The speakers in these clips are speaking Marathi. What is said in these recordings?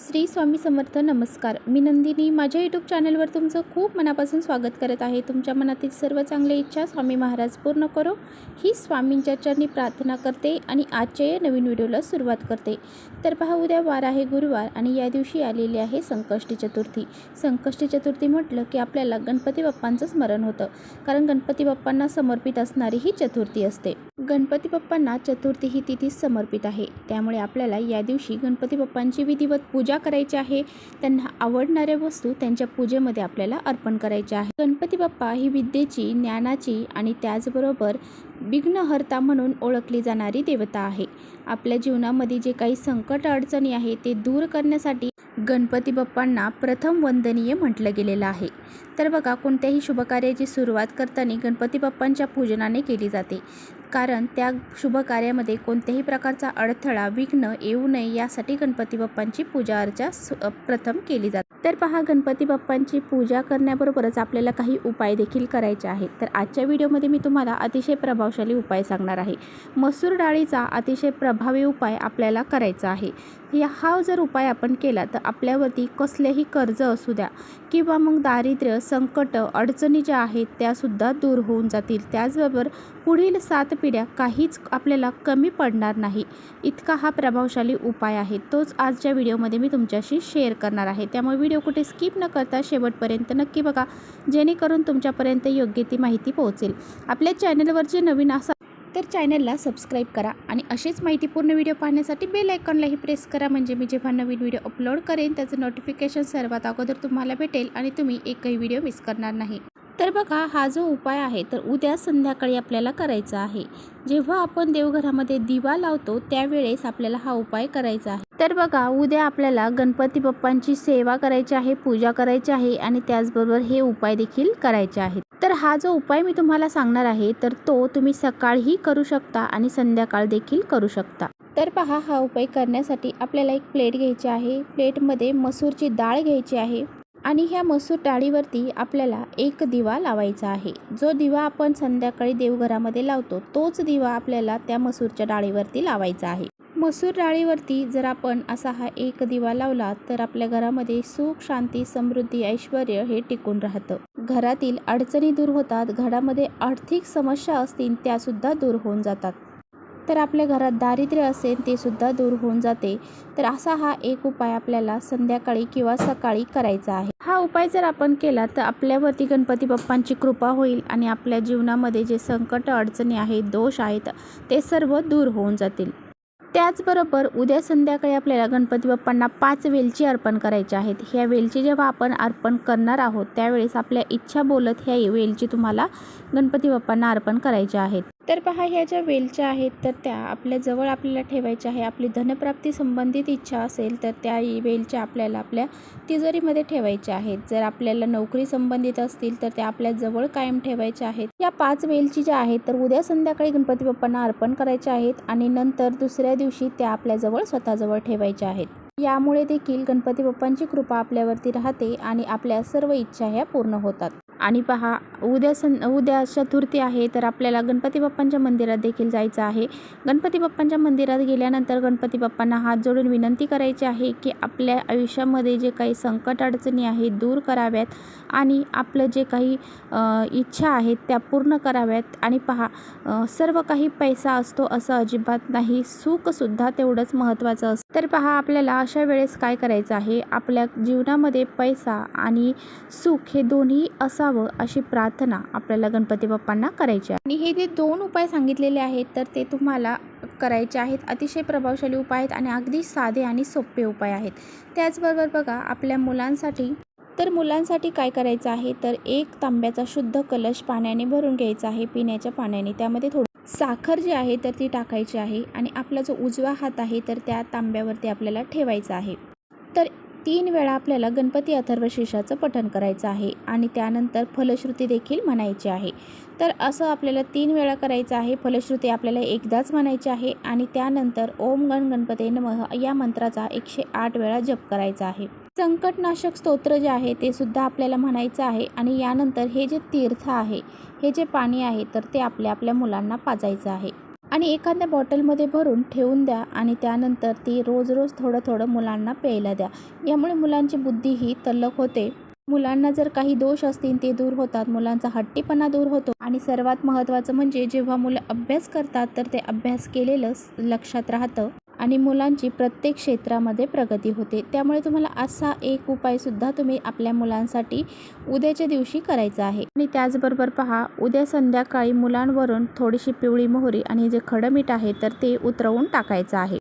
श्री स्वामी समर्थ. नमस्कार, मी नंदिनी. माझ्या यूट्यूब चॅनलवर तुमचं खूप मनापासून स्वागत करत आहे. तुमच्या मनातील सर्व चांगल्या इच्छा स्वामी महाराज पूर्ण करो ही स्वामींच्या चरणी प्रार्थना करते आणि आजच्या या नवीन व्हिडिओला सुरुवात करते. तर पहा, उद्या वार आहे गुरुवार आणि या दिवशी आलेली आहे संकष्टी चतुर्थी. संकष्टी चतुर्थी म्हटलं की आपल्याला गणपती बाप्पांचं स्मरण होतं, कारण गणपती बाप्पांना समर्पित असणारी ही चतुर्थी असते. गणपती बाप्पांना चतुर्थी ही तिथी समर्पित आहे, त्यामुळे आपल्याला या दिवशी गणपती बाप्पांची विधिवत पूजा करायची आहे. त्यांना आवडणाऱ्या वस्तू त्यांच्या पूजेमध्ये आपल्याला अर्पण करायच्या आहे. गणपती बाप्पा ही विद्येची, ज्ञानाची आणि त्याचबरोबर विघ्नहर्ता म्हणून ओळखली जाणारी देवता आहे. आपल्या जीवनामध्ये जे काही संकट अडचणी आहे ते दूर करण्यासाठी गणपती बाप्पांना प्रथम वंदनीय म्हटलं गेलेलं आहे. तर बघा, कोणत्याही शुभकार्याची सुरुवात करताना गणपती बाप्पांच्या पूजनाने केली जाते, कारण त्या शुभ कार्यामध्ये कोणत्याही प्रकारचा अडथळा, विघ्न येऊ नये यासाठी गणपती बाप्पांची पूजा अर्चा प्रथम केली जाते. तर पहा, गणपती बाप्पांची पूजा करण्याबरोबरच आपल्याला काही उपाय देखील करायचे आहेत. तर आजच्या व्हिडिओमध्ये मी तुम्हाला अतिशय प्रभावशाली उपाय सांगणार आहे. मसूर डाळीचा अतिशय प्रभावी उपाय आपल्याला करायचा आहे. हा जर उपाय आपण केला तर आपल्यावरती कसलेही कर्ज असू द्या किंवा मग दारिद्र्य, संकट, अडचणी ज्या आहेत त्यासुद्धा दूर होऊन जातील. त्याचबरोबर पुढील 7 पिढ्या काहीच आपल्याला कमी पडणार नाही, इतका हा प्रभावशाली उपाय आहे. तोच आजच्या व्हिडिओमध्ये मी तुमच्याशी शेअर करणार आहे. त्यामुळे व्हिडिओ कुठे स्किप न करता शेवटपर्यंत नक्की बघा, जेणेकरून तुमच्यापर्यंत योग्य ती माहिती पोहोचेल. आपल्या चॅनलवर जे नवीन असाल तर चॅनलला सबस्क्राईब करा आणि असेच माहितीपूर्ण व्हिडिओ पाहण्यासाठी बेल आयकॉनलाही प्रेस करा, म्हणजे मी जेव्हा नवीन व्हिडिओ अपलोड करेन त्याचं नोटिफिकेशन सर्वात अगोदर तुम्हाला भेटेल आणि तुम्ही एकही व्हिडिओ मिस करणार नाही. तर बघा, हा जो उपाय आहे तर उद्या संध्याकाळी आपल्याला करायचा आहे. जेव्हा आपण देवघरामध्ये दिवा लावतो त्यावेळेस आपल्याला हा उपाय करायचा आहे. तर बघा, उद्या आपल्याला गणपती बाप्पांची सेवा करायची आहे, पूजा करायची आहे आणि त्याचबरोबर हे उपाय देखील करायचे आहेत. तर हा जो उपाय मी तुम्हाला सांगणार आहे तर तो तुम्ही सकाळीही करू शकता आणि संध्याकाळ देखील करू शकता. तर पहा, हा उपाय करण्यासाठी आपल्याला एक प्लेट घ्यायची आहे. प्लेटमध्ये मसूरची डाळ घ्यायची आहे आणि ह्या मसूर डाळीवरती आपल्याला एक दिवा लावायचा आहे. जो दिवा आपण संध्याकाळी देवघरामध्ये लावतो तोच दिवा आपल्याला त्या मसूरच्या डाळीवरती लावायचा आहे. मसूर डाळीवरती जर आपण असा हा एक दिवा लावला तर आपल्या घरामध्ये सुख, शांती, समृद्धी, ऐश्वर हे टिकून राहतं. घरातील अडचणी दूर होतात. घरामध्ये आर्थिक समस्या असतील त्यासुद्धा दूर होऊन जातात. तर आपल्या घरात दारिद्र्य असेल ते सुद्धा दूर होऊन जाते. तर असा हा एक उपाय आपल्याला संध्याकाळी किंवा सकाळी करायचा आहे. हा उपाय जर आपण केला तर आपल्यावरती गणपती बाप्पांची कृपा होईल आणि आपल्या जीवनामध्ये जे संकट, अडचणी आहेत, दोष आहेत ते सर्व दूर होऊन जातील. त्याचबरोबर उद्या संध्याकाळी आपल्याला गणपती बाप्पांना 5 वेलची अर्पण करायची आहेत. ह्या वेलची जेव्हा आपण अर्पण करणार आहोत त्यावेळेस आपल्या इच्छा बोलत ह्या वेलची तुम्हाला गणपती बाप्पांना अर्पण करायच्या आहेत. तर पहा, ह्या ज्या वेलच्या आहेत तर त्या आपल्या जवळ आपल्याला ठेवायच्या आहे. आपली धनप्राप्ती संबंधित इच्छा असेल तर त्या वेलच्या आपल्याला आपल्या तिजोरीमध्ये ठेवायच्या आहेत. जर आपल्याला नोकरी संबंधित असतील तर त्या आपल्या जवळ कायम ठेवायच्या आहेत. या 5 वेलची ज्या आहेत तर उद्या संध्याकाळी गणपती बाप्पांना अर्पण करायच्या आहेत आणि नंतर दुसऱ्या दिवशी त्या आपल्याजवळ स्वतःजवळ ठेवायच्या आहेत. यामुळे देखील गणपती बाप्पांची कृपा आपल्यावरती राहते आणि आपल्या सर्व इच्छा ह्या पूर्ण होतात. आणि पहा, उद्या चतुर्थी आहे तर आपल्याला गणपती बाप्पांच्या मंदिरात देखील जायचं आहे. गणपती बाप्पांच्या मंदिरात गेल्यानंतर गणपती बाप्पांना हात जोडून विनंती करायची आहे की आपल्या आयुष्यामध्ये जे काही संकट, अडचणी आहेत दूर कराव्यात आणि आपलं जे काही इच्छा आहेत त्या पूर्ण कराव्यात. आणि पहा, सर्व काही पैसा असतो असं अजिबात नाही, सुखसुद्धा तेवढंच महत्त्वाचं असतं. तर पहा, आपल्याला अशा वेळेस काय करायचं आहे, आपल्या जीवनामध्ये पैसा आणि सुख हे दोन्ही असावं अशी प्रार्थना आपल्याला गणपती बाप्पांना करायची आहे. आणि हे जे 2 उपाय सांगितलेले आहेत तर ते तुम्हाला करायचे आहेत. अतिशय प्रभावशाली उपाय आहेत आणि अगदी साधे आणि सोपे उपाय आहेत. त्याचबरोबर बघा, आपल्या मुलांसाठी काय करायचं आहे तर 1 तांब्याचा शुद्ध कलश पाण्याने भरून घ्यायचा आहे, पिण्याच्या पाण्याने. त्यामध्ये थोडी साखर जी आहे तर ती टाकायची आहे आणि आपला जो उजवा हात आहे तर त्या तांब्यावरती आपल्याला ठेवायचा आहे. तर 3 वेळा आपल्याला गणपती अथर्वशीर्षाचं पठण करायचं आहे आणि त्यानंतर फलश्रुती देखील म्हणायची आहे. तर असं आपल्याला 3 वेळा करायचं आहे. फलश्रुती आपल्याला एकदाच म्हणायची आहे आणि त्यानंतर ओम गण गणपते नमः या मंत्राचा 108 वेळा जप करायचा आहे. संकटनाशक स्तोत्र जे आहे ते सुद्धा आपल्याला म्हणायचं आहे आणि यानंतर हे जे तीर्थ आहे, हे जे पाणी आहे तर ते आपल्या मुलांना पाजायचं आहे. आणि एखाद्या बॉटलमध्ये भरून ठेवून द्या आणि त्यानंतर ती रोज रोज थोडं थोडं मुलांना प्यायला द्या. यामुळे मुलांची बुद्धीही तल्लख होते. मुलांना जर काही दोष असतील ते दूर होतात, मुलांचा हट्टीपणा दूर होतो आणि सर्वात महत्त्वाचं म्हणजे जेव्हा मुलं अभ्यास करतात तर ते अभ्यास केलेलं लक्षात राहतं आणि मुलांची प्रत्येक क्षेत्रामध्ये प्रगती होते. त्यामुळे तुम्हाला असा एक उपायसुद्धा तुम्ही आपल्या मुलांसाठी उद्याच्या दिवशी करायचा आहे. आणि त्याचबरोबर पहा, उद्या संध्याकाळी मुलांवरून थोडीशी पिवळी मोहरी आणि जे खडं मीठ आहे तर ते उतरवून टाकायचं आहे.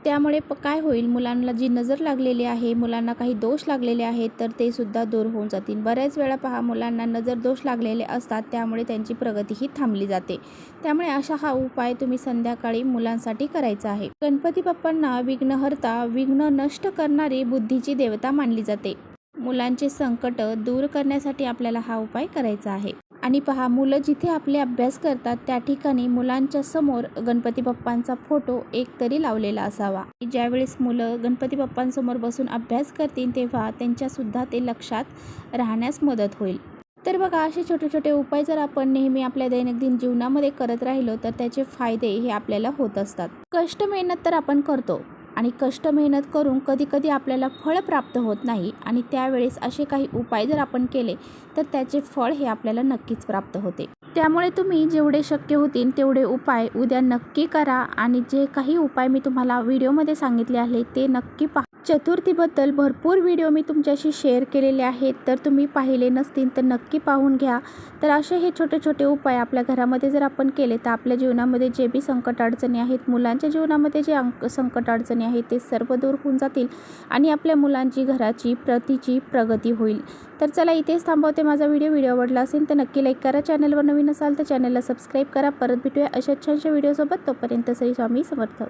त्यामुळे काय होईल, मुलांना जी नजर लागलेली आहे, मुलांना काही दोष लागलेले आहेत तर ते सुद्धा दूर होऊन जातील. बऱ्याच वेळा पहा, मुलांना नजर दोष लागलेले असतात, त्यामुळे त्यांची प्रगतीही थांबली जाते. त्यामुळे अशा हा उपाय तुम्ही संध्याकाळी मुलांसाठी करायचा आहे. गणपती बाप्पांना विघ्नहर्ता, विघ्न नष्ट करणारी बुद्धीची देवता मानली जाते. मुलांचे संकट दूर करण्यासाठी आपल्याला हा उपाय करायचा आहे. आणि पहा, मुलं जिथे आपले अभ्यास करतात त्या ठिकाणी मुलांच्या समोर गणपती बाप्पांचा फोटो एक तरी लावलेला असावा. ज्यावेळेस मुलं गणपती बाप्पांसमोर बसून अभ्यास करतील तेव्हा त्यांच्यासुद्धा ते लक्षात राहण्यास मदत होईल. तर बघा, असे छोटे छोटे उपाय जर आपण नेहमी आपल्या दैनंदिन जीवनामध्ये करत राहिलो तर त्याचे फायदे हे आपल्याला होत असतात. कष्ट मेहनत तर आपण करतो आणि कष्ट मेहनत करून कधी कधी आपल्याला फळ प्राप्त होत नाही आणि त्यावेळेस असे काही उपाय जर आपण केले तर त्याचे फळ हे आपल्याला नक्कीच प्राप्त होते. त्यामुळे तुम्ही जेवढे शक्य होतील तेवढे उपाय उद्या नक्की करा आणि जे काही उपाय मी तुम्हाला व्हिडिओमध्ये सांगितले आहे ते नक्की पहा. चतुर्थीबद्दल भरपूर व्हिडिओ मी तुमच्याशी शेअर केलेले आहेत, तर तुम्ही पाहिले नसतील तर नक्की पाहून घ्या. तर असे हे छोटे छोटे उपाय आपल्या घरामध्ये जर आपण केले तर आपल्या जीवनामध्ये जे बी संकट अडचणी आहेत, मुलांच्या जीवनामध्ये जे संकट अडचणी आहेत ते सर्व दूर होऊन जातील आणि आपल्या मुलांची घराची प्रगती होईल. तर चला, इथेच थांबवते माझा व्हिडिओ आवडला असेल तर नक्की लाईक करा. चॅनलवर नवीन असाल तर चॅनलला सबस्क्राईब करा. परत भेटूया अशा छानशा व्हिडिओसोबत. तोपर्यंत श्री स्वामी समर्थ.